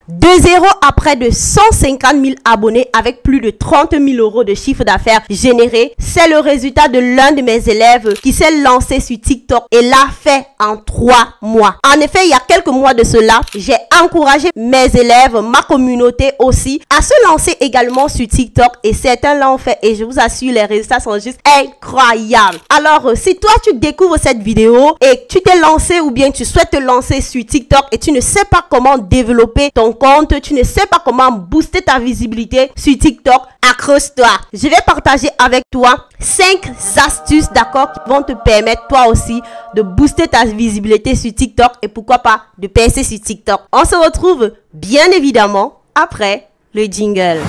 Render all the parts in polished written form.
De 0 à près de 150 000 abonnés avec plus de 30 000 € de chiffre d'affaires généré. C'est le résultat de l'un de mes élèves qui s'est lancé sur TikTok et l'a fait en 3 mois. En effet, il y a quelques mois de cela, j'ai encouragé mes élèves, ma communauté aussi, à se lancer également sur TikTok et certains l'ont fait et je vous assure, les résultats sont juste incroyables. Alors, si toi tu découvres cette vidéo et tu t'es lancé ou bien tu souhaites te lancer sur TikTok et tu ne sais pas comment développer ton compte, tu ne sais pas comment booster ta visibilité sur TikTok, accroche-toi. Je vais partager avec toi 5 astuces, d'accord, qui vont te permettre toi aussi de booster ta visibilité sur TikTok et pourquoi pas de percer sur TikTok. On se retrouve bien évidemment après le jingle.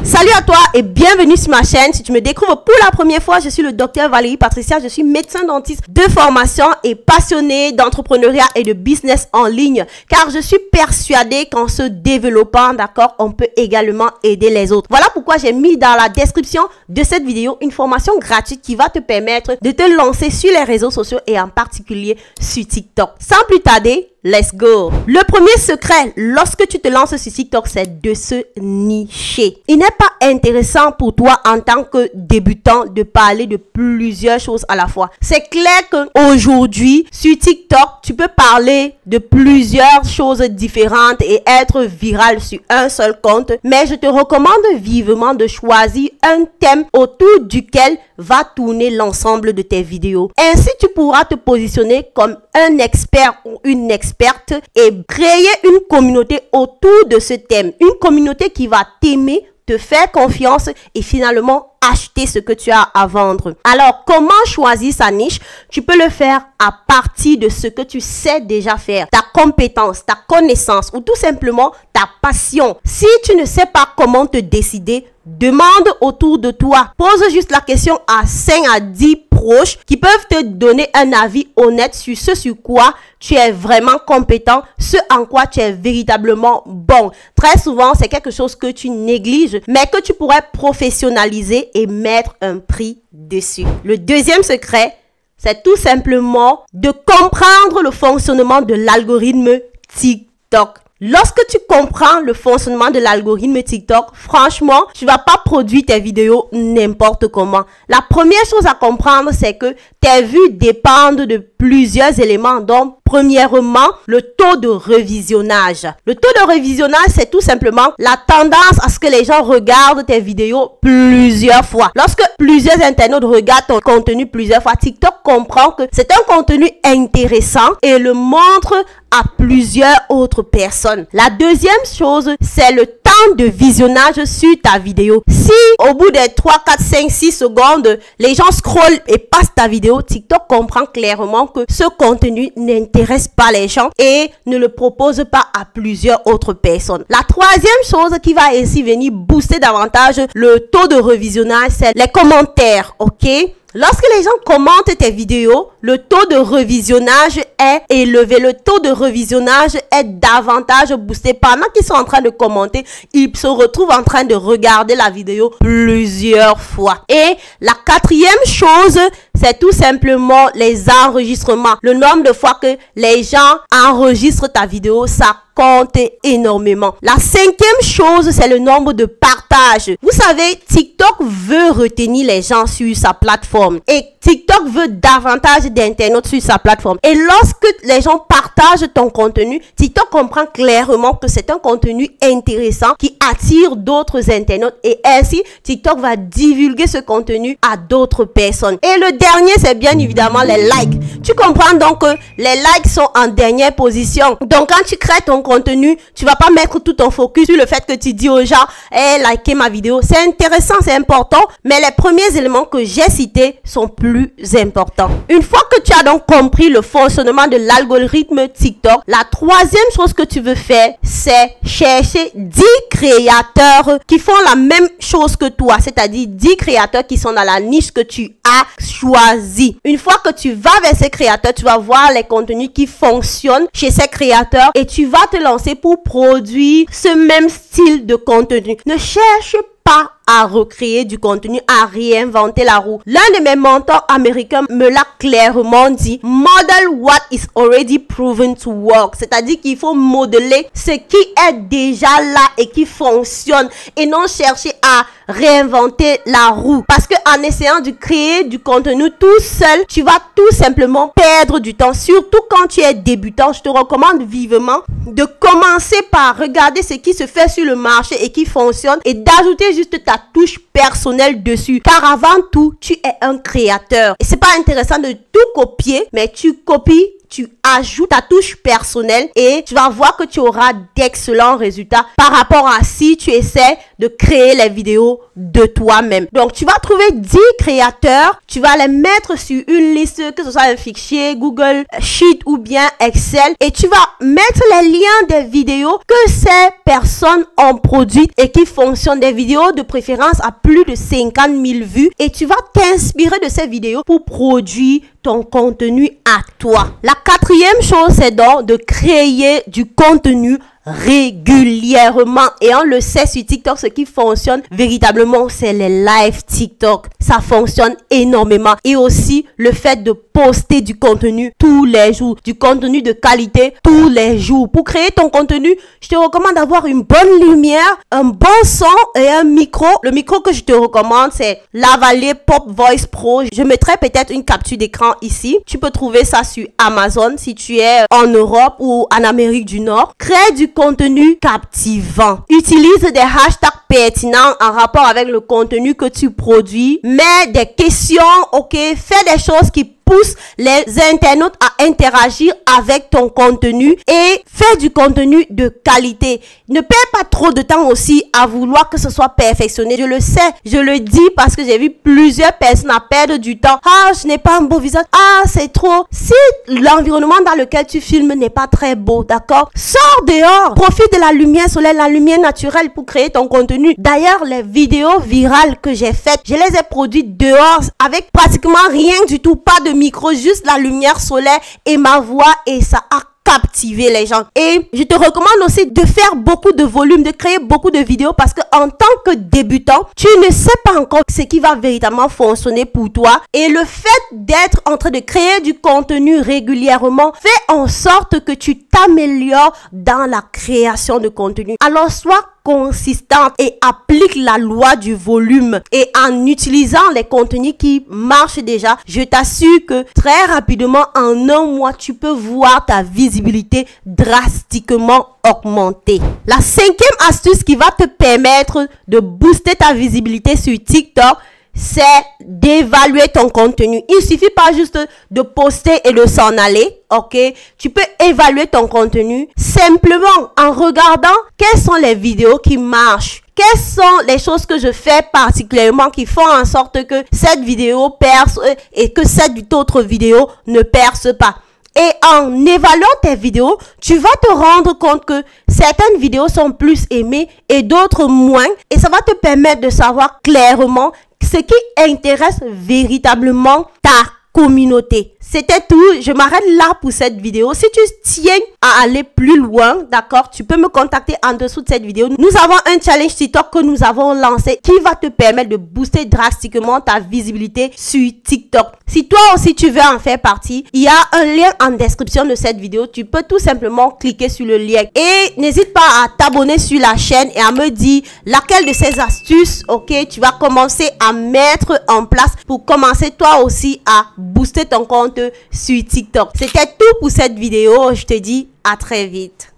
Salut à toi et bienvenue sur ma chaîne. Si tu me découvres pour la première fois, je suis le docteur Valérie Patricia. Je suis médecin dentiste de formation et passionnée d'entrepreneuriat et de business en ligne. Car je suis persuadée qu'en se développant, d'accord, on peut également aider les autres. Voilà pourquoi j'ai mis dans la description de cette vidéo une formation gratuite qui va te permettre de te lancer sur les réseaux sociaux et en particulier sur TikTok. Sans plus tarder, let's go! Le premier secret lorsque tu te lances sur TikTok, c'est de se nicher. Il n'est pas intéressant pour toi en tant que débutant de parler de plusieurs choses à la fois. C'est clair qu'aujourd'hui, sur TikTok, tu peux parler de plusieurs choses différentes et être viral sur un seul compte. Mais je te recommande vivement de choisir un thème autour duquel va tourner l'ensemble de tes vidéos. Ainsi, tu pourras te positionner comme un expert ou une experte et créer une communauté autour de ce thème. Une communauté qui va t'aimer, te faire confiance et finalement acheter ce que tu as à vendre. Alors, comment choisir sa niche? Tu peux le faire à partir de ce que tu sais déjà faire, ta compétence, ta connaissance ou tout simplement ta passion. Si tu ne sais pas comment te décider, demande autour de toi. Pose juste la question à 5 à 10 proches qui peuvent te donner un avis honnête sur ce sur quoi tu es vraiment compétent, ce en quoi tu es véritablement bon. Très souvent, c'est quelque chose que tu négliges, mais que tu pourrais professionnaliser et mettre un prix dessus. Le deuxième secret, c'est tout simplement de comprendre le fonctionnement de l'algorithme TikTok. Lorsque tu comprends le fonctionnement de l'algorithme TikTok, franchement, tu vas pas produire tes vidéos n'importe comment. La première chose à comprendre, c'est que tes vues dépendent de plusieurs éléments. Donc, premièrement, le taux de revisionnage. Le taux de revisionnage, c'est tout simplement la tendance à ce que les gens regardent tes vidéos plusieurs fois. Lorsque plusieurs internautes regardent ton contenu plusieurs fois, TikTok comprend que c'est un contenu intéressant et le montre à plusieurs autres personnes. La deuxième chose, c'est le temps de visionnage sur ta vidéo. Si au bout des 3, 4, 5, 6 secondes, les gens scrollent et passent ta vidéo, TikTok comprend clairement que ce contenu n'intéresse pas les gens et ne le propose pas à plusieurs autres personnes. La troisième chose qui va ainsi venir booster davantage le taux de revisionnage, c'est les commentaires, ok? Lorsque les gens commentent tes vidéos, le taux de revisionnage est élevé. Le taux de revisionnage est davantage boosté. Pendant qu'ils sont en train de commenter, ils se retrouvent en train de regarder la vidéo plusieurs fois. Et la quatrième chose, c'est tout simplement les enregistrements. Le nombre de fois que les gens enregistrent ta vidéo, ça compte énormément. La cinquième chose, c'est le nombre de partages. Vous savez, TikTok veut retenir les gens sur sa plateforme et TikTok veut davantage d'internautes sur sa plateforme. Et lorsque les gens partagent ton contenu, TikTok comprend clairement que c'est un contenu intéressant qui attire d'autres internautes et ainsi TikTok va divulguer ce contenu à d'autres personnes. Et le dernier, c'est bien évidemment les likes. Tu comprends donc que les likes sont en dernière position. Donc quand tu crées ton contenu, tu vas pas mettre tout ton focus sur le fait que tu dis aux gens hey, likez ma vidéo. C'est intéressant, c'est important, mais les premiers éléments que j'ai cités sont plus importants. Une fois que tu as donc compris le fonctionnement de l'algorithme TikTok, la troisième chose que tu veux faire, c'est chercher 10 créateurs qui font la même chose que toi, c'est-à-dire 10 créateurs qui sont dans la niche que tu as choisi. Une fois que tu vas vers ces créateurs, tu vas voir les contenus qui fonctionnent chez ces créateurs et tu vas te lancer pour produire ce même style de contenu. Ne cherche pas à recréer du contenu, à réinventer la roue. L'un de mes mentors américains me l'a clairement dit. Model what is already proven to work. C'est-à-dire qu'il faut modeler ce qui est déjà là et qui fonctionne et non chercher à réinventer la roue. Parce que en essayant de créer du contenu tout seul, tu vas tout simplement perdre du temps. Surtout quand tu es débutant, je te recommande vivement de commencer par regarder ce qui se fait sur le marché et qui fonctionne et d'ajouter juste ta touche personnelle dessus. Car avant tout, tu es un créateur. Et c'est pas intéressant de tout copier, mais tu copies, tu ajoutes ta touche personnelle et tu vas voir que tu auras d'excellents résultats par rapport à si tu essaies de créer les vidéos de toi-même. Donc, tu vas trouver 10 créateurs, tu vas les mettre sur une liste, que ce soit un fichier, Google Sheet ou bien Excel, et tu vas mettre les liens des vidéos que ces personnes ont produites et qui fonctionnent, des vidéos de préférence à plus de 50 000 vues, et tu vas t'inspirer de ces vidéos pour produire ton contenu à toi. La quatrième chose, c'est donc de créer du contenu régulièrement. Et on le sait sur TikTok, ce qui fonctionne véritablement, c'est les live TikTok. Ça fonctionne énormément. Et aussi le fait de poster du contenu tous les jours, du contenu de qualité tous les jours. Pour créer ton contenu, je te recommande d'avoir une bonne lumière, un bon son et un micro. Le micro que je te recommande, c'est Lavalier Pop Voice Pro. Je mettrai peut-être une capture d'écran ici. Tu peux trouver ça sur Amazon si tu es en Europe ou en Amérique du Nord. Crée du contenu captivant. Utilise des hashtags pertinents en rapport avec le contenu que tu produis. Mets des questions, ok? Fais des choses qui pousse les internautes à interagir avec ton contenu et fais du contenu de qualité. Ne perds pas trop de temps aussi à vouloir que ce soit perfectionné. Je le sais, je le dis parce que j'ai vu plusieurs personnes à perdre du temps. Ah, je n'ai pas un beau visage. Ah, c'est trop. Si l'environnement dans lequel tu filmes n'est pas très beau, d'accord? Sors dehors. Profite de la lumière solaire, la lumière naturelle pour créer ton contenu. D'ailleurs, les vidéos virales que j'ai faites, je les ai produites dehors avec pratiquement rien du tout, pas de micro, juste la lumière solaire et ma voix, et ça a captiver les gens. Et je te recommande aussi de faire beaucoup de volume, de créer beaucoup de vidéos, parce que en tant que débutant, tu ne sais pas encore ce qui va véritablement fonctionner pour toi. Et le fait d'être en train de créer du contenu régulièrement fait en sorte que tu t'améliores dans la création de contenu. Alors sois consistante et applique la loi du volume, et en utilisant les contenus qui marchent déjà, je t'assure que très rapidement, en un mois, tu peux voir ta visibilité drastiquement augmenter. La cinquième astuce qui va te permettre de booster ta visibilité sur TikTok, c'est d'évaluer ton contenu. Il suffit pas juste de poster et de s'en aller, ok? Tu peux évaluer ton contenu simplement en regardant quelles sont les vidéos qui marchent. Quelles sont les choses que je fais particulièrement qui font en sorte que cette vidéo perce et que cette autre vidéo ne perce pas. Et en évaluant tes vidéos, tu vas te rendre compte que certaines vidéos sont plus aimées et d'autres moins. Et ça va te permettre de savoir clairement ce qui intéresse véritablement ta communauté. C'était tout. Je m'arrête là pour cette vidéo. Si tu tiens à aller plus loin, d'accord, tu peux me contacter en dessous de cette vidéo. Nous avons un challenge TikTok que nous avons lancé qui va te permettre de booster drastiquement ta visibilité sur TikTok. Si toi aussi tu veux en faire partie, il y a un lien en description de cette vidéo. Tu peux tout simplement cliquer sur le lien. Et n'hésite pas à t'abonner sur la chaîne et à me dire laquelle de ces astuces, ok, tu vas commencer à mettre en place pour commencer toi aussi à booster ton compte sur TikTok. C'était tout pour cette vidéo. Je te dis à très vite.